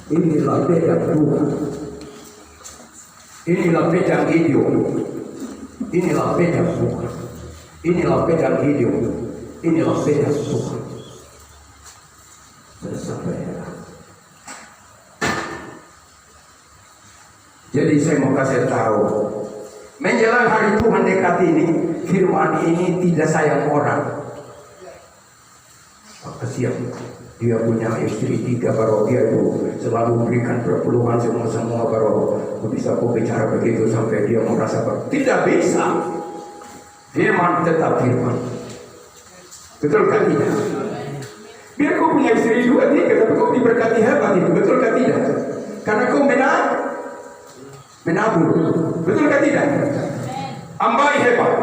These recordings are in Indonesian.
Inilah pedang Tuhan. Inilah pedang hidup. Inilah pedang Tuhan. Inilah pedang hidup. Inilah pedang Tuhan. Saudara. Jadi saya mau kasih tahu, menjelang hari Tuhan dekat ini, firman ini tidak sayang orang. Kasihan, dia punya istri 3, baru dia itu selalu berikan perpuluhan semua baru bisa aku bicara begitu sampai dia merasa tidak bisa. Firman tetap firman. Betul kan tidak? Biar kau punya istri 2, 3, tapi kau diberkati hebat itu, betul kan tidak? Karena kau menabur, betul kan tidak? Ambai hebat,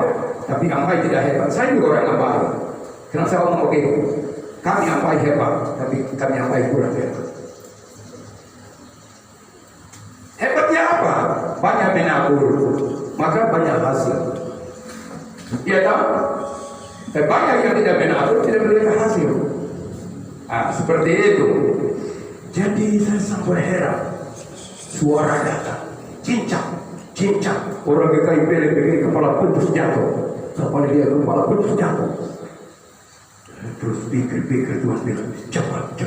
tapi Ambai tidak hebat. Saya juga orang Ambai. Kenapa saya ngomong begitu? Kami Ambai hebat, tapi kami Ambai kurang hebat. Hebatnya apa? Banyak menabur, maka banyak hasil. Iya tak? Dan banyak yang tidak menabur, tidak melihat hasil. Seperti itu. Jadi saya sampai heran. Suara datang, cincang. Orang GKIP begini kepala putus jatuh. Sampai dia kepala putus jatuh. Terus pikir Tuhan bilang, cepat.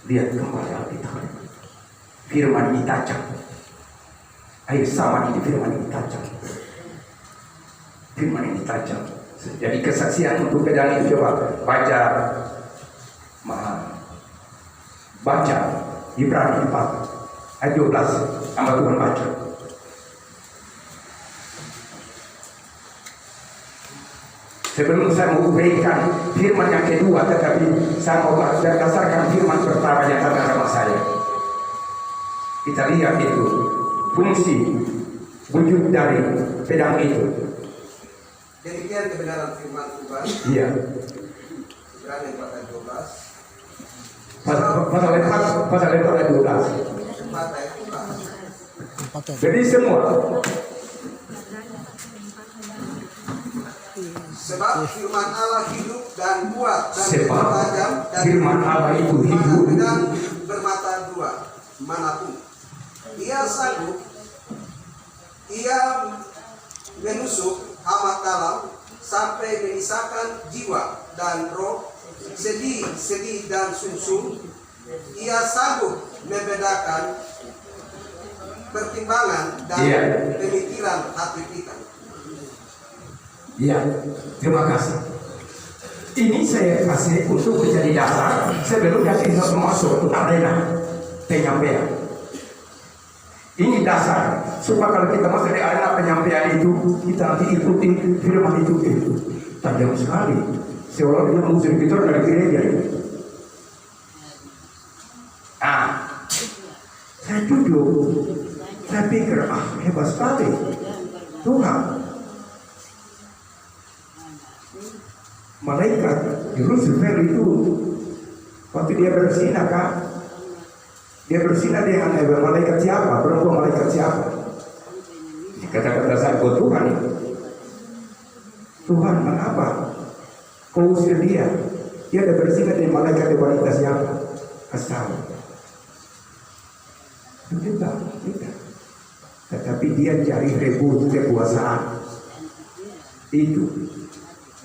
Lihat kembali Alkitab. Firman ditajam. Air sama ini firman ditajam. Firman ini tajam. Jadi kesaksian untuk pedang itu coba baca Ibrani 4 ayat 12 sama Tuhan baca. Sebelum saya mau berikan firman yang kedua, tetapi saya mau berdasarkan firman pertama yang kata sama saya. Kita lihat itu fungsi wujud dari pedang itu. Demikian kebenaran firman Tuhan. Iya. Ibrani 4 ayat 12. Pasal 4 ayat 12. 4 ayat 12. Jadi semua. Sebab firman Allah hidup dan kuat dan Sebab tajam dan firman Allah itu hidup dan bermata 2 manapun. Ia sanggup, ia menusuk amat dalam sampai memisahkan jiwa dan roh, sendi dan sumsum. Ia sanggup membedakan pertimbangan dan pemikiran hati kita. Ya, terima kasih. Ini saya kasih untuk menjadi dasar sebelum kasih masuk ke arena penyampaian. Ini dasar supaya kalau kita masuk di arena penyampaian itu, kita nanti ikuti firman itu tajam sekali. Seolah dia mengusir kita dari gereja. Saya duduk, saya pikir hebat sekali Tuhan. Malaikat di Lucifer itu waktu dia bersinah kan, dia bersinah dengan malaikat siapa? Perempuan malaikat siapa? Kata-kata saya buat Tuhan itu. Tuhan, mengapa kau usir dia? Dia ada bersinah dengan malaikat wanita siapa? Kasih tidak. Tetapi dia cari rebut kekuasaan. Itu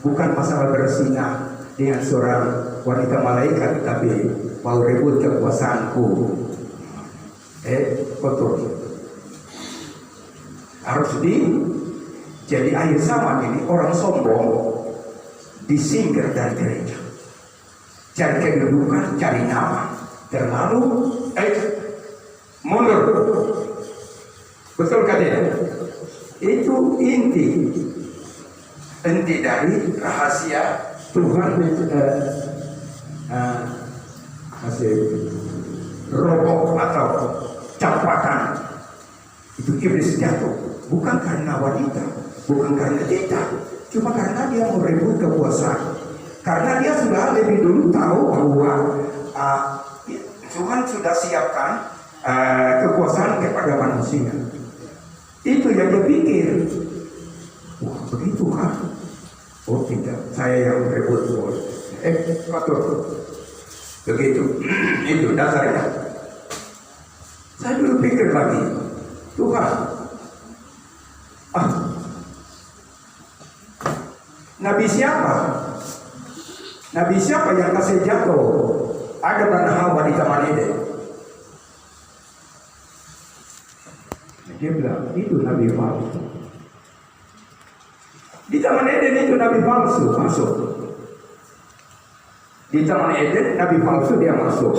bukan masalah bersinah dengan seorang wanita malaikat, tapi mau rebut kekuasaanku. Kotor. Harus jadi akhir zaman ini orang sombong disingkir dari gereja. Cari kedudukan, cari nama, terlalu mundur. Betul kan ya? Itu inti dari rahasia Tuhan hasil rokok atau campakan itu iblis jatuh bukan karena wanita, bukan karena kita, cuma karena dia merebut kekuasaan. Karena dia sudah lebih dulu tahu bahwa Tuhan sudah siapkan kekuasaan kepada manusia. Itu yang dia pikir. Wah, begitu kan? Oh tidak, saya yang rebut. Begitu. Itu dasarnya. Saya dulu pikir lagi, Tuhan, Nabi siapa? Nabi siapa yang kasih jatuh Adam dan Hawa di Taman Eden? Dia bilang, itu Nabi palsu. Di Taman Eden itu Nabi palsu masuk. Di Taman Eden Nabi palsu dia masuk.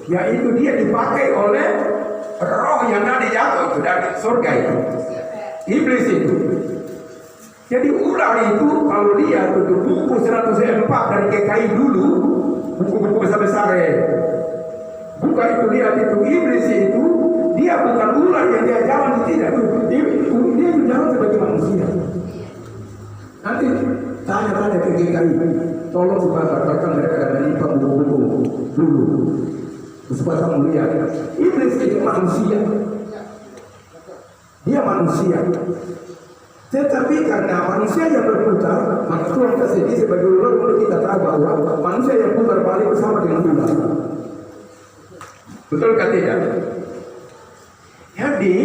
Yaitu dia dipakai oleh roh yang tadi jatuh itu dari surga itu. Iblis itu. Jadi ular itu kalau dia tutup buku 104 dari GKI dulu, buku-buku besar-besar buka itu lihat itu iblis itu dia bukan ular yang dia jalan tidak, dia jalan sebagai manusia. Nanti tanya-tanya ke GKI, tolong kabarkan mereka dari buku-buku dulu supaya kamu lihat iblis itu manusia, dia manusia. Tetapi karena manusia yang berputar, maka Tuhan kasih ini sebagai ular untuk kita tahu bahwa manusia yang putar balik bersama dengan ular. Betul kan tidak? Jadi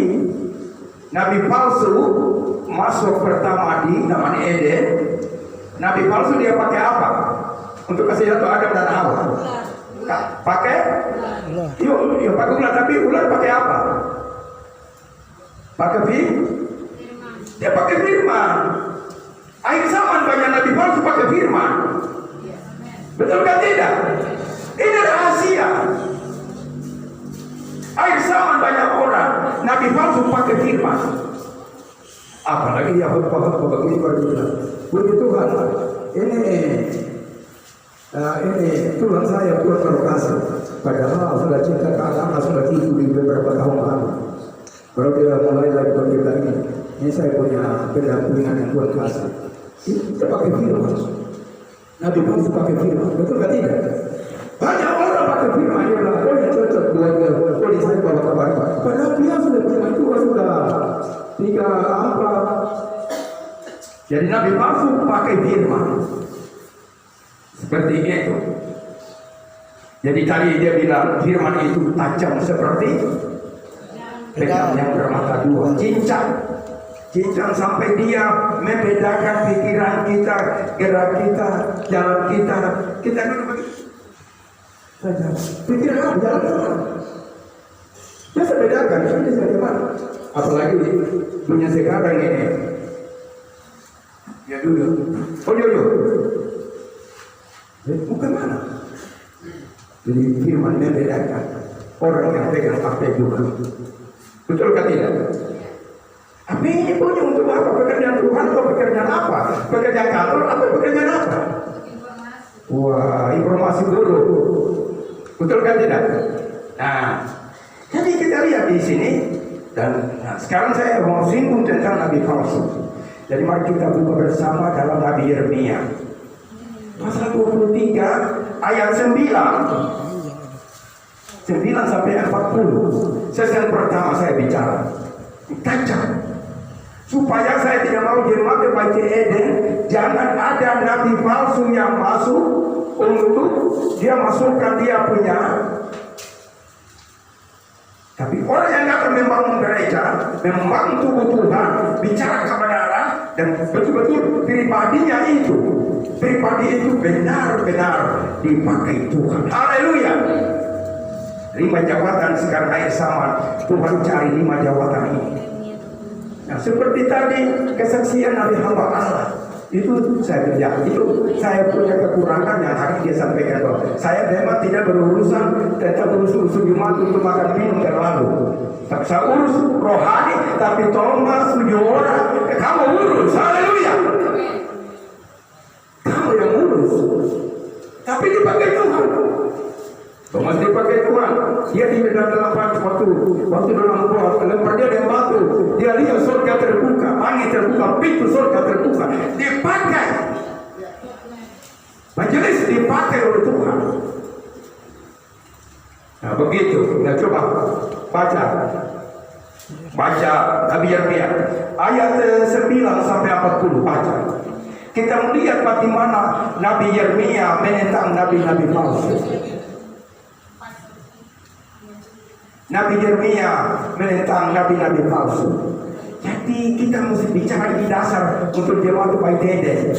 Nabi palsu masuk pertama di Taman Eden. Nabi palsu dia pakai apa? Untuk kasih jatuh Adam dan Hawa. Pakai? Yuk pakai ular. Tapi ular pakai apa? Pakai dia pakai firman. Akhir zaman banyak nabi palsu pakai firman. Betul kan tidak? Ini rahasia. Akhir zaman banyak orang nabi palsu pakai firman. Apalagi dia khotbah begini berbilang, puji Tuhan, ini Tuhan saya Tuhan terkasih. Padahal sudah cinta ke agama sudah tidur di beberapa tahun lalu. Baru dia mulai lagi berkata ini saya punya pendampingan yang Tuhan kasih. Kita pakai firman. Nabi palsu pakai firman. Betul kan tidak? Banyak orang pakai firman. Dia bilang, oh yang cocok buat saya bawa kabar. Padahal dia sudah firman Tuhan sudah 3 Jadi Nabi palsu pakai firman. Seperti itu. Jadi tadi dia bilang firman itu tajam seperti pedang yang bermata dua, cincang sampai dia membedakan pikiran kita, gerak kita, jalan kita. Kita dulu begitu saja. Pikiran apa jalan apa? Dia membedakan. Ini bagaimana? Apalagi dunia sekarang ini. Ya dulu. Oh yo. Bukan mana? Jadi firman membedakan orang yang pegang apa juga. Betul kan tidak? Apa ini punya untuk apa? Pekerjaan Tuhan atau pekerjaan apa? Pekerjaan kantor atau pekerjaan apa? Wah, informasi dulu. Betul kan tidak? Nah, jadi kita lihat di sini dan sekarang saya mau singgung tentang nabi palsu. Jadi mari kita buka bersama dalam Nabi Yeremia pasal 23 ayat 9 sampai 40. Sesi pertama saya bicara tajam supaya saya tidak mau jemaat Bait Eden jangan ada nabi palsu yang masuk untuk dia masukkan dia punya. Tapi orang yang akan membangun gereja, membangun tubuh Tuhan, bicara kebenaran dan betul-betul pribadi itu benar-benar dipakai Tuhan. Haleluya. 5 jabatan sekarang akhir zaman Tuhan cari 5 jabatan ini. Nah, seperti tadi kesaksian Nabi hamba Allah itu saya kerja, itu saya punya kekurangan yang hari dia sampaikan bahwa saya memang tidak berurusan tentang urus Jumat untuk makan minum terlalu. Tapi saya urus rohani, tapi tolong masuk orang kamu urus. Haleluya. Kamu yang urus, tapi dipakai Tuhan. Thomas dipakai Tuhan. Dia di dalam waktu dalam gua lempar dia dengan batu. Dia lihat surga terbuka, langit terbuka, pintu surga terbuka. Dipakai. Majelis dipakai oleh Tuhan. Nah begitu. Nah coba baca Nabi Yeremia ayat 9 sampai 40 baca. Kita melihat bagaimana Nabi Yeremia menentang nabi-nabi palsu. Nabi Yeremia menentang nabi-nabi palsu. Jadi kita mesti bicara di dasar untuk jemaat Baitede.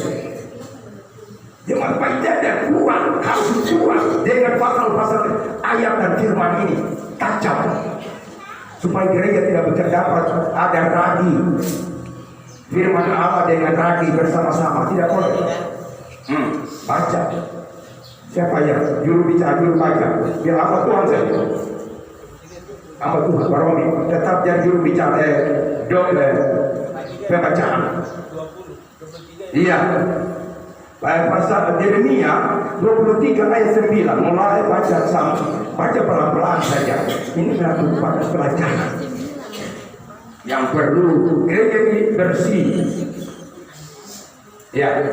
Jemaat Baitede kuat, harus kuat dengan pasal-pasal ayat dan firman ini. Kacau. Supaya gereja tidak berdapat ada ragi. Firman Allah dengan ragi bersama-sama. Tidak boleh. Baca. Siapa yang juru bicara, juru baca? Biar apa Tuhan saya? Apa Tuhan? Baromi. Tetap jadi juru bicara. Pembacaan. Iya. Pasal Yeremia 23 ayat 9. Mulai baca sama. Baca pelan-pelan saja. Ini merupakan pelajaran yang perlu gereja ini bersih. Ya.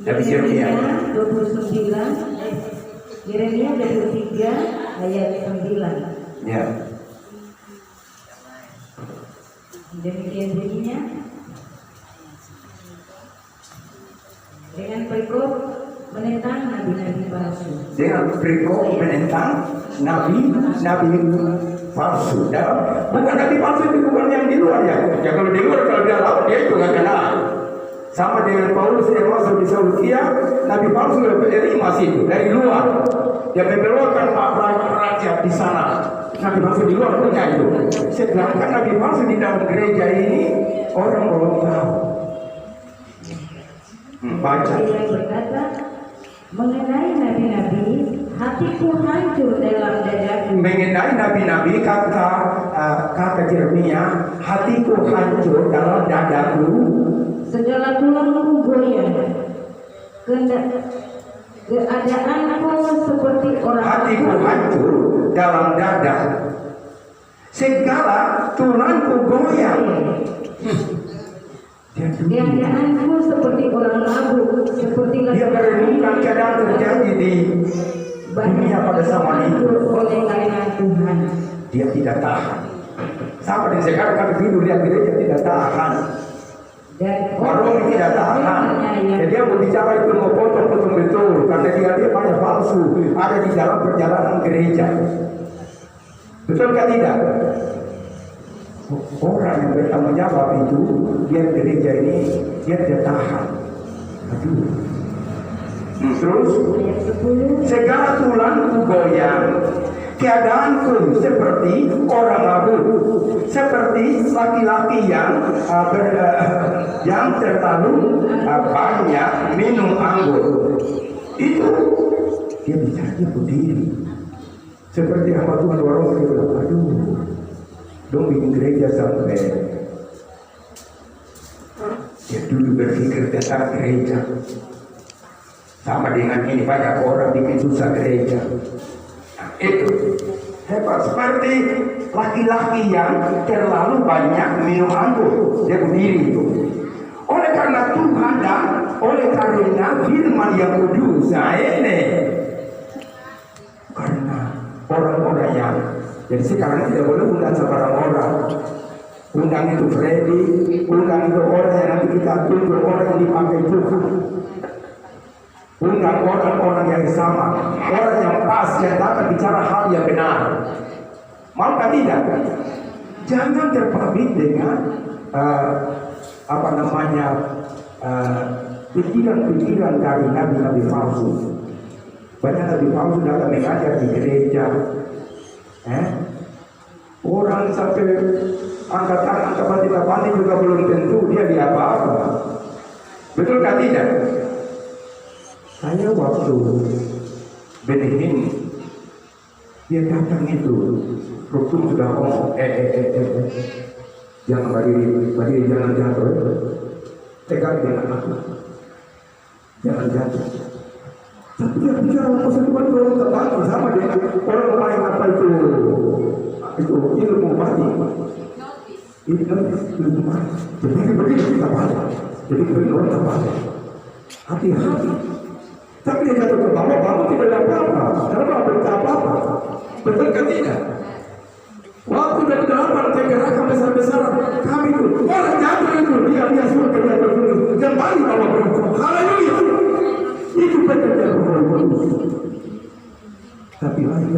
Tapi Yeremia 29, Yeremia 23 ayat 9. Ya. Demikian bunyinya. Dengan perikop menentang nabi-nabi palsu. Dengan perikop menentang nabi-nabi palsu. Bukan nabi palsu itu bukan yang di luar ya. Ya kalau di luar kalau dia lawan dia itu nggak kenal. Sama dengan Paulus yang masuk di Seleukia, nabi palsu dari masih dari luar. Dia membelokkan rakyat di sana. Nabi palsu di luar punya itu. Sedangkan nabi palsu di dalam gereja ini orang belum tahu. Baca. Dia berkata, mengenai nabi-nabi, hatiku hancur dalam dadaku. Mengenai nabi-nabi kata Yeremia, hatiku hancur dalam dadaku. Segala tulangku goyah. Keadaanku seperti orang. Hatiku hancur dalam dada. Segala tulangku goyah. Keadaanku seperti orang mabuk, seperti Dia merenungkan keadaan terjadi di dunia pada zaman itu. oleh kalimat Tuhan. Dia tidak tahan. Sama dengan sekarang kami dulu lihat gereja tidak tahan. Dan Orang tidak tahan. Jadi dia berbicara itu mau potong betul karena dia banyak palsu ada di dalam perjalanan gereja. Betul kan tidak? Orang yang bertanggung jawab itu dia gereja ini dia tidak tahan. Aduh. Terus segala tulangku goyang, keadaanku seperti orang mabuk, seperti laki-laki yang terlalu banyak minum anggur. Itu dia bicara berdiri seperti hamba Tuhan orang bilang, aduh, dong bikin gereja sampai dia dulu berpikir tentang gereja. Sama dengan ini banyak orang bikin susah gereja. Itu hebat seperti laki-laki yang terlalu banyak minum anggur. Dia berdiri itu. Oleh karena Tuhan dan oleh karena firman yang kudus. Nah ini karena orang-orang yang jadi sekarang tidak boleh undang sembarang orang. Undang itu Freddy, undang itu orang yang nanti kita tunggu orang yang dipakai Tuhan. Undang orang-orang yang sama, orang yang pas, yang dapat bicara hal yang benar. Maukah tidak? Jangan terpabit dengan pikiran-pikiran dari nabi-nabi palsu. Banyak nabi palsu datang mengajar di gereja. Orang sampai angkat tangan ke bandi juga belum tentu dia di apa-apa. Betul kan tidak? Saya waktu Benin dia datang itu, Rukun sudah ngomong, jangan bagi jangan jatuh, tegang dengan aku, jangan jatuh. Tapi dia bicara pasal Tuhan orang terbantu sama dengan orang lain apa itu ilmu mati. Ini kan ilmu mati. Jadi begini kita baca, jadi begini orang terbantu. Hati-hati. Tapi dia jatuh ke bawah, bawah tidak ada apa-apa. Kenapa berita apa-apa? Betul kan tidak? Waktu dari delapan gerakan besar-besaran kami itu orang jatuh itu dia suruh kerja berguru dan balik bawa berguru.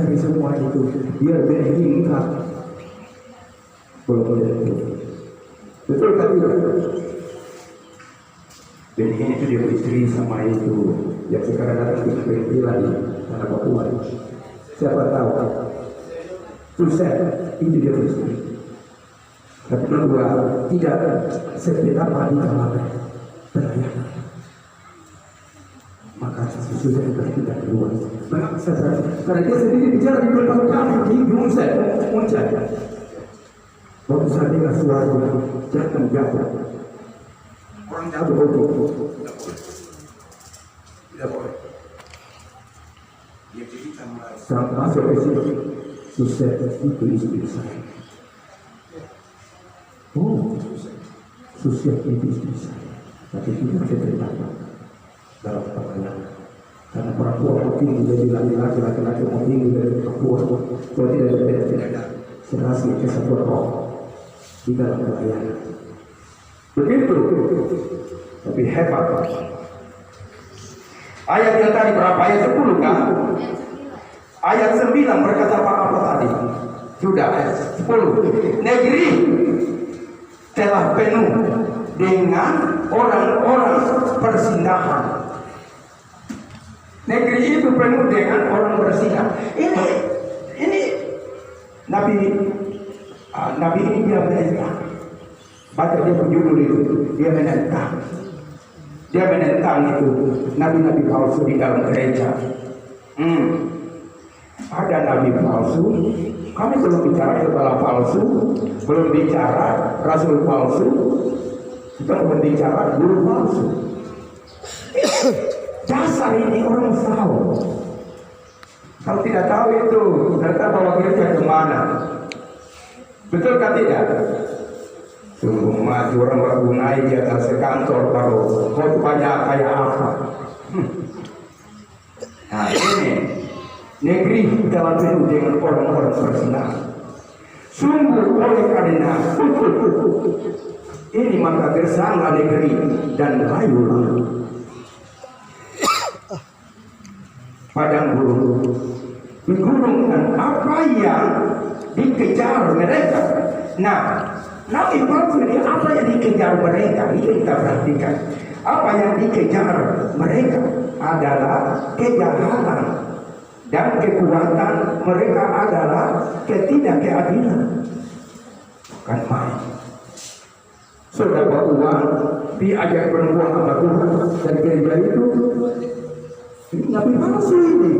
dari semua itu dia berhingga belum itu. Betul kan tidak? Jadi ini itu dia istri sama itu yang sekarang datang di PPI lagi karena Papua. Siapa tahu? Susah itu dia istri. Tapi kedua tidak seperti apa di dalam pelayanan. Maka sesudah itu tidak keluar. Karena dia sendiri bicara di belakang kami di Musa. Waktu saya dengar suara jangan jatuh. Orang jatuh bodoh. Tidak boleh. Dia cerita sampai masuk ke sini. Susah itu istri saya. Oh, susah itu istri saya. Tapi tidak saya cerita dalam pelayanan. Karena perempuan tinggi jadi laki-laki mau tinggi dari perempuan. Kalau tidak ada serasi kesatuan roh di dalam pelayanan. Begitu. Tapi hebat. Ayat yang tadi berapa? Ayat 10 kan? Ayat 9 berkata apa tadi? Sudah ayat 10. Negeri telah penuh dengan orang-orang persinahan. Negeri itu penuh dengan orang berzina. Ini Nabi ini dia menentang. Baca dia berjudul itu, dia menentang. Dia menentang itu nabi-nabi palsu di dalam gereja. Ada nabi palsu. Kami belum bicara kepala palsu, belum bicara rasul palsu, kita belum bicara guru palsu. Dasar ini orang tahu. Kalau tidak tahu itu, ternyata bawa gereja kemana? Betul kan tidak? Sungguh mati orang baru naik di atas kantor baru khotbahnya kayak apa? Nah ini negeri dalam penuh dengan orang-orang berzina. Sungguh oleh karena ini maka gersanglah negeri dan layulah padang gurun, digurungkan apa yang dikejar mereka. Nah, nabi palsu ini apa yang dikejar mereka? Itu kita perhatikan. Apa yang dikejar mereka adalah kejahatan dan kekuatan mereka adalah ketidakkeadilan. Bukan main. Sudah bawa uang, diajak perempuan sama Tuhan dan gereja itu. Nabi palsu ini.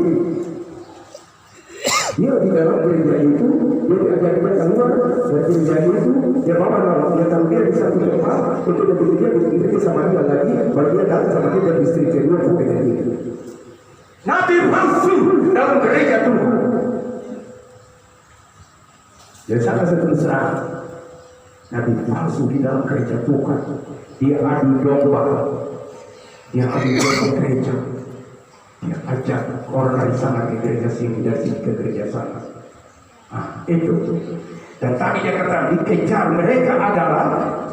Dia di dalam gereja itu, dia diajari keluar dari gereja itu, dia bawa dia tahu dia bisa tempat untuk dia beristri sama dia lagi, baru dia datang sama dia dan istri kedua sampai ke itu. Nabi palsu dalam gereja Tuhan. Jadi sangat terus terang, nabi palsu di dalam gereja Tuhan. Dia adu domba, dia adu domba gereja. Dia ajak orang dari sana ke gereja sini, dari sini ke gereja sana. Nah, itu. Dan tadi dia kata dikejar mereka adalah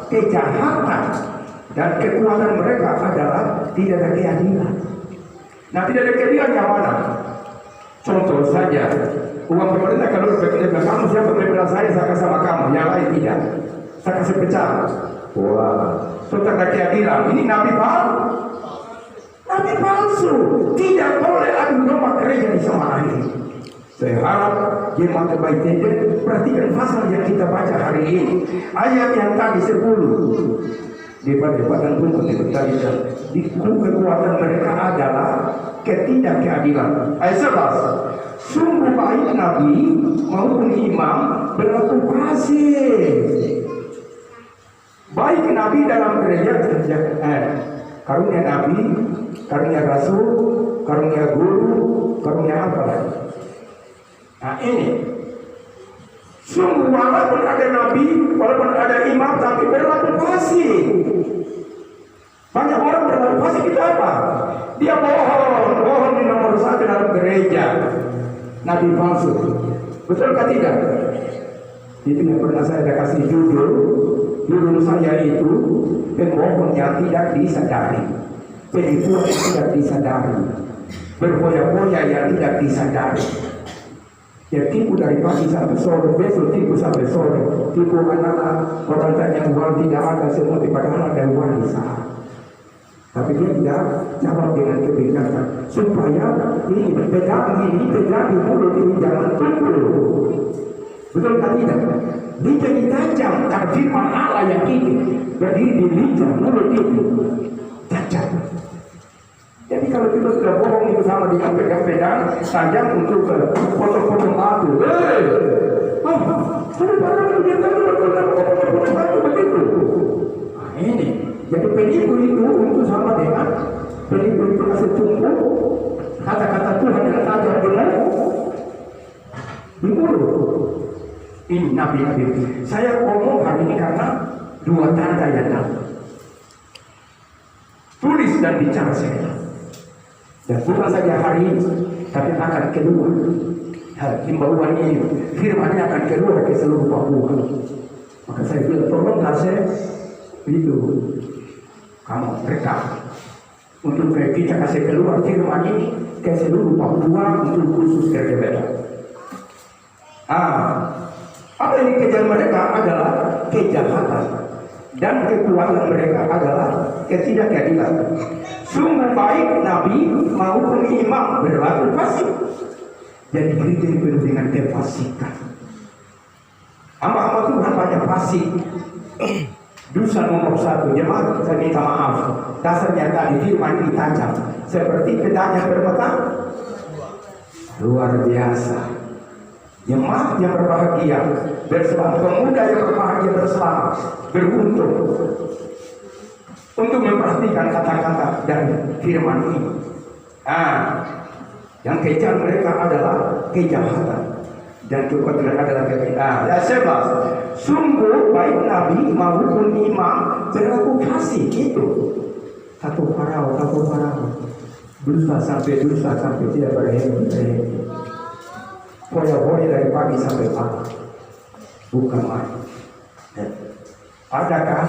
kejahatan dan kekuatan mereka adalah tidak ada keadilan. Nah, tidak ada keadilan yang mana? Contoh saja, uang pemerintah kalau berbeda, kamu siapa beribadah saya kasih sama kamu, yang lain tidak. Saya kasih pecah. Wah, sudah ada keadilan. Ini nabi palsu, tidak boleh adu domba gereja di sama ini. Saya harap jemaat terbaik ini perhatikan pasal yang kita baca hari ini. Ayat yang tadi 10. Di padang gurun itu tadi kekuatan mereka adalah ketidakkeadilan. Ayat 11. Sungguh baik nabi maupun imam berlaku fasik. Baik nabi dalam gereja karunia nabi, karunia rasul, karunia guru, karunia apa lagi? Nah ini, sungguh walaupun ada nabi, walaupun ada imam, tapi berlaku fasik. Banyak orang berlaku fasik itu apa? Dia bohong di nomor 1 dalam gereja. Nabi palsu, betulkah tidak? Itu yang pernah saya ada kasih judul saya itu pembohong yang tidak disadari, penipuan yang tidak disadari, berboya-boya yang tidak disadari. Ya tipu dari pagi sampai sore, besok tipu sampai sore, tipu anak-anak orang tanya uang tidak ada semua, padahal ada uang di sana. Tapi dia tidak jawab dengan kebijakan supaya ini pegang di mulut ini jangan tumpul. Betul kan tidak? Dia jadi tajam karena firman Allah yang ini berdiri di lidah mulut itu tajam. Jadi kalau kita sudah bohong itu sama dengan pegang-pegang tajam untuk potong-potong batu. Ada barang yang dia potong batu begitu. Nah ini. Jadi penipu itu untuk sama dengan penipu itu kasih tumpu kata-kata Tuhan yang tajam benar di mulut. Ini nabi-nabi. Saya ngomong hari ini karena dua tanda yang ada. Tulis dan bicara saya. Dan bukan saja hari ini, tapi akan keluar. Himbauan ini, firmannya akan keluar ke seluruh Papua. Maka saya bilang, tolonglah saya itu. Kamu rekam untuk kita kasih keluar firman ini ke seluruh Papua untuk khusus LGBT. Apa yang dikejar mereka adalah kejahatan dan kekuatan mereka adalah ketidakadilan. Sungguh baik nabi maupun imam berlaku fasik. Jadi gereja penuh dengan kefasikan. Hamba-hamba Tuhan banyak fasik. Dosa nomor 1, jemaat saya minta maaf. Dasarnya tadi firman ini tajam, seperti pedangnya bermata. Luar biasa. Jemaat yang berbahagia bersama, pemuda yang berbahagia bersama, beruntung untuk memperhatikan kata-kata dari firman ini. Yang kejar mereka adalah kejahatan dan kekuatan adalah kejahatan. Ya 11. Sungguh baik nabi maupun imam berlaku fasik itu. Satu parau. Dusta sampai tidak berhenti. Boya-boya dari pagi sampai pagi. Bukan main. Adakah?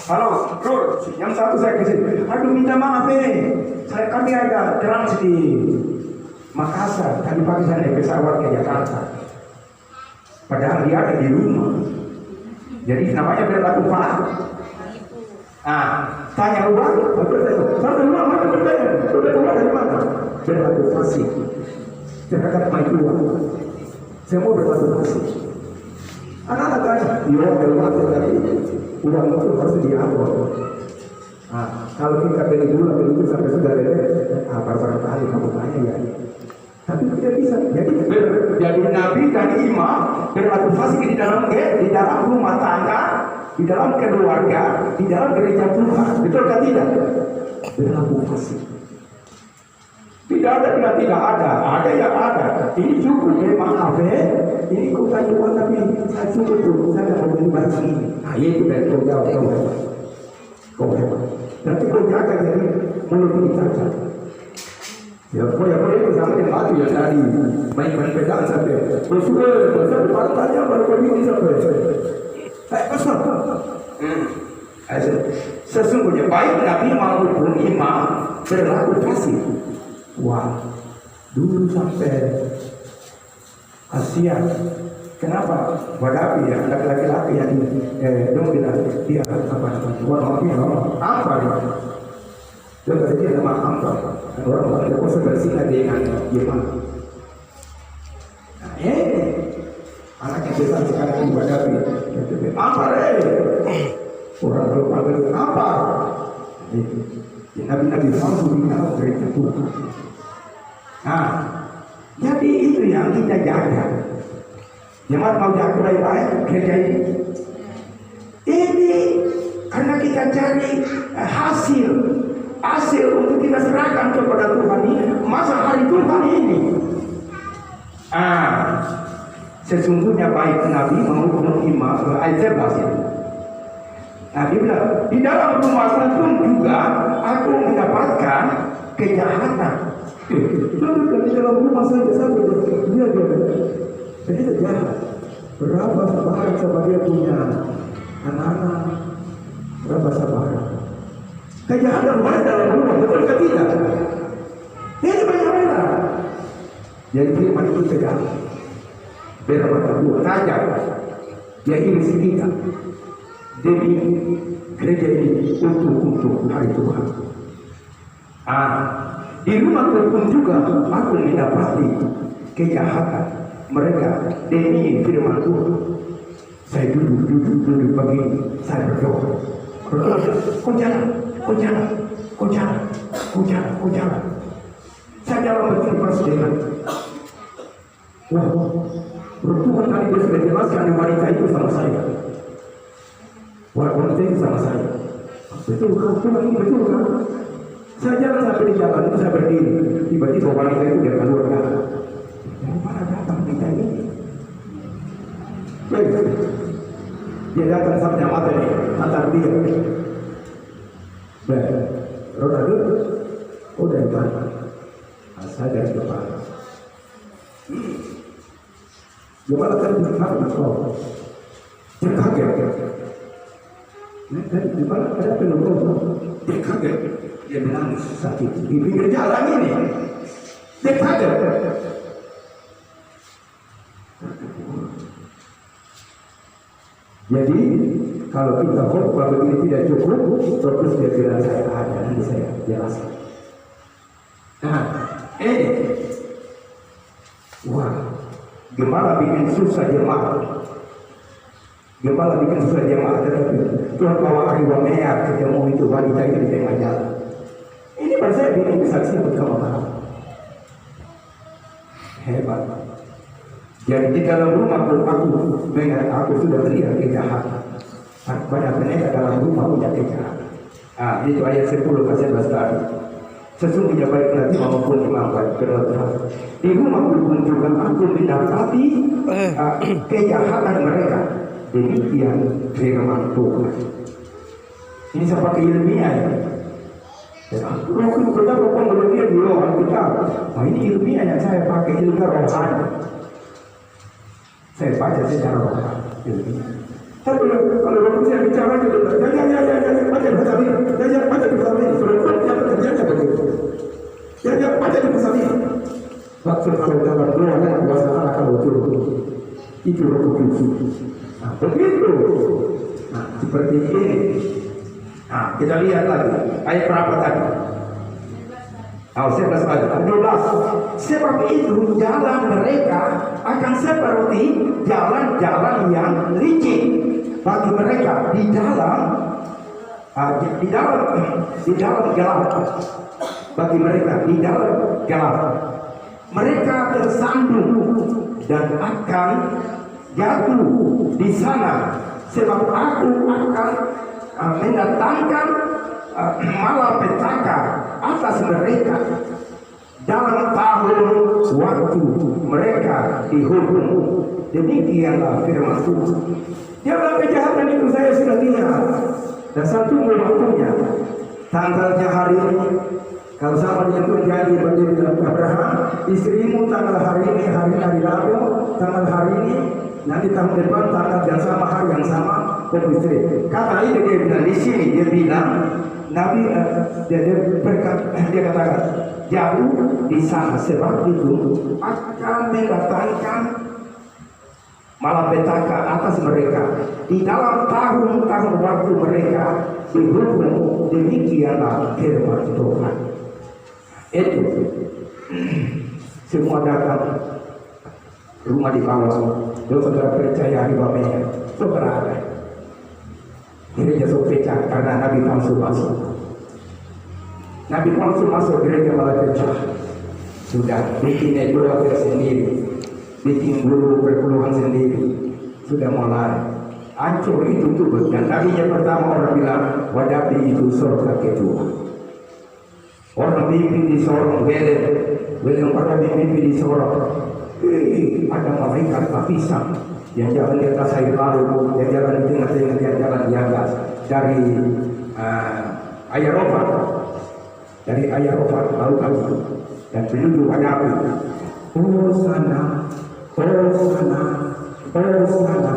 Halo, Bro, yang satu saya kesini. Aduh, minta maaf kami ada trans di Makassar. Tadi pagi saya naik pesawat ke Jakarta. Padahal dia ada di rumah. Jadi namanya berlaku pak. Tanya uang, sampai uang mana bertanya? Sudah uang dari mana? Berlaku fasik. Terhadap mai uang. Semua berlaku fasik. Anak-anak tanya, iya berlaku tadi. Uang itu harus diatur. Kalau kita beli gula begitu sampai sudah leleh, barang kali kamu tanya ya. Tapi tidak bisa. Jadi nabi dan imam berlaku fasik di dalam rumah tangga, di dalam keluarga, di dalam gereja Tuhan. Betul kan tidak? Berlaku fasik. Tidak ada, tidak ada. Ada yang ada. Ini cukup. Maaf ini bukan cuma tapi saya cukup. Saya tidak mau beli barang ini. Itu dari kau jawab kau hebat. Nanti kau jaga jadi mulut ini cacat. Ya boleh itu sampai yang batu yang tadi main pedang sampai tanya baru begini sampai pasal. Sesungguhnya baik nabi maupun imam berlaku fasik. Wah, dulu sampai Asia. Kenapa? Wadapi ya, laki-laki yang dong bilang dia apa dia? Dia berarti nama apa? Orang ada kuasa bersihkan dengan Jepang. Anaknya besar sekarang wadapi. Apa orang kalau panggil apa? Nabi-nabi palsu di dalam gereja Tuhan. Jadi itu yang kita jaga. Jemaat mau jaga baik-baik gereja ini. Ini karena kita cari hasil untuk kita serahkan kepada Tuhan ini. Masa hari Tuhan ini. Sesungguhnya baik nabi maupun imam ayat 11 itu. Dia bilang, di dalam rumahku pun juga aku mendapatkan kejahatan. Di dalam rumah saya dia jadi jahat. Berapa sabaran sama dia punya anak-anak, berapa sabaran. Kejahatan mana dalam rumah, betul ke tidak? Ini banyak. Jadi firman itu tegas. berbuat saja dia iris kita demi gereja ini untuk hari Tuhan. Di rumah pun juga aku mendapati kejahatan mereka demi firman Tuhan. Saya duduk begini, saya berdoa. Kau jangan. Saya dalam begini persidangan. Wah, Tuhan tadi dia sudah jelaskan wanita itu sama saya. Wanita itu sama saya. Betul kan? Tuhan ini betul kan? Saya jalan sampai di jalan itu saya berdiri. Tiba-tiba wanita itu dia keluar kan? Dari mana datang wanita ini? Baik. Dia datang sampai mata ini, antar dia. Baik. Roda dulu. Oh dari mana? Saya dari depan. Gimana tadi berkata kau? Dia kaget. Gimana ada penolong? Dia kaget. Dia menangis sakit di pinggir jalan ini. Dia kaget. Jadi kalau kita khotbah begini tidak cukup, terus dia bilang saya ada, nanti saya jelaskan. Wah, gembala bikin susah jemaat. Tetapi Tuhan bawa hari Wamea ketemu itu wanita itu di tengah jalan. Ini baru saya bikin kesaksian bersama-sama. Hebat. Jadi di dalam rumah aku sudah melihat kejahatan. Banyak penegak dalam rumah punya kejahatan. Itu ayat 10 ke 11 tadi. Sesungguhnya baik nanti maupun imam baik berdoa. Di rumah pun juga aku mendapati kejahatan mereka. Demikian firman Tuhan. Ini seperti ilmiah ya. Roh kita bukan berlebihan di roh kita. Ini ilmiah yang saya pakai ilmu rohani. Saya baca secara rohani. Tapi kalau waktu saya bicara itu, baca di waktu kalau dalam doa dan kuasa akan betul itu roh kudus. Begitu. Seperti ini. Kita lihat lagi ayat berapa tadi? 11 ayat 12. Sebab itu jalan mereka akan seperti jalan-jalan yang licin bagi mereka di dalam gelap. Bagi mereka di dalam gelap. Mereka tersandung dan akan jatuh di sana. Sebab aku akan mendatangkan malapetaka atas mereka dalam tahun waktu mereka dihukum. Demikianlah firman Tuhan. Dia bilang kejahatan itu saya sudah lihat dan saya tunggu waktunya. Tanggalnya hari ini. Kalau sama dengan Tuhan janji bagi Abraham, istrimu tanggal hari ini, hari Rabu, tanggal hari ini, nanti tahun depan tanggal yang sama, hari yang sama, istri. Kata itu dia bilang di sini, dia bilang Nabi dia katakan jauh di sana sebab itu akan mendatangkan malapetaka atas mereka di dalam tahun-tahun waktu mereka dihukum. Demikianlah firman Tuhan. Itu semua datang rumah di bawah. Saudara percaya di bawahnya, saudara ada. Gereja pecah karena Nabi palsu masuk. Nabi palsu masuk, gereja malah pecah. Sudah bikin ideologi sendiri, bikin guru perpuluhan sendiri, sudah mulai hancur itu tuh. Dan tadinya pertama orang bilang wadapi itu surga kedua. Orang mimpi di sorong beleng orang mimpi di sorong. Ada malaikat apisan yang jalan di atas air laut, yang jalan di tengah-tengah, yang jalan di atas dari Ayarofat laut dan menuju pada api. Sana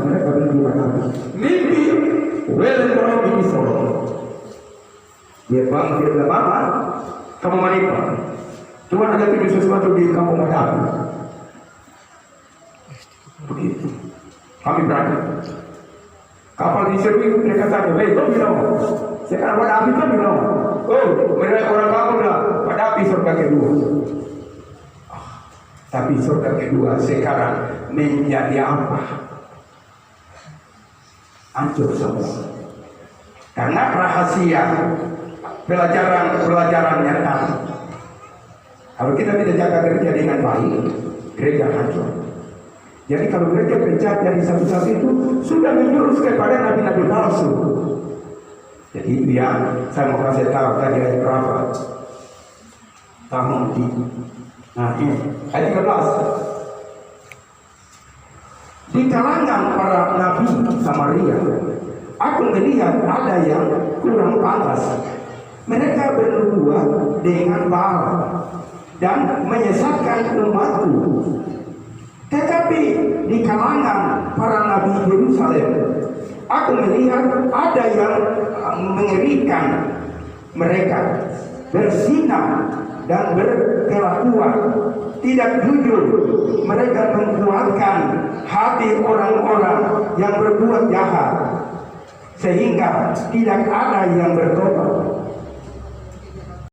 mereka menuju pada api. Mimpi beleng orang mimpi sorong. Dia bilang apa? Kamu manipa. Tuhan ada tujuh sesuatu di kampung ada api. Begitu. Kami berani. Kapal diserui mereka saja, weh, kau bilang, sekarang pada api kau bilang, oh, mereka orang kampung lah, pada api surga kedua. Tapi surga kedua sekarang menjadi apa? Hancur semua. Karena rahasia pelajaran nyata. Kalau kita tidak jaga gereja dengan baik, gereja hancur. Jadi kalau gereja pecah dari satu-satu itu sudah menjurus kepada nabi-nabi palsu. Jadi itu yang saya mau kasih tahu tadi ayat berapa tahun di. Nah ini ayat 13. Di kalangan para nabi Samaria, aku melihat ada yang kurang pantas. Mereka bernubuat dengan Baal dan menyesatkan umatku. Tetapi di kalangan para nabi Yerusalem, aku melihat ada yang mengerikan. Mereka berzina dan berkelakuan, tidak jujur. Mereka menguatkan hati orang-orang yang berbuat jahat, sehingga tidak ada yang bertobat.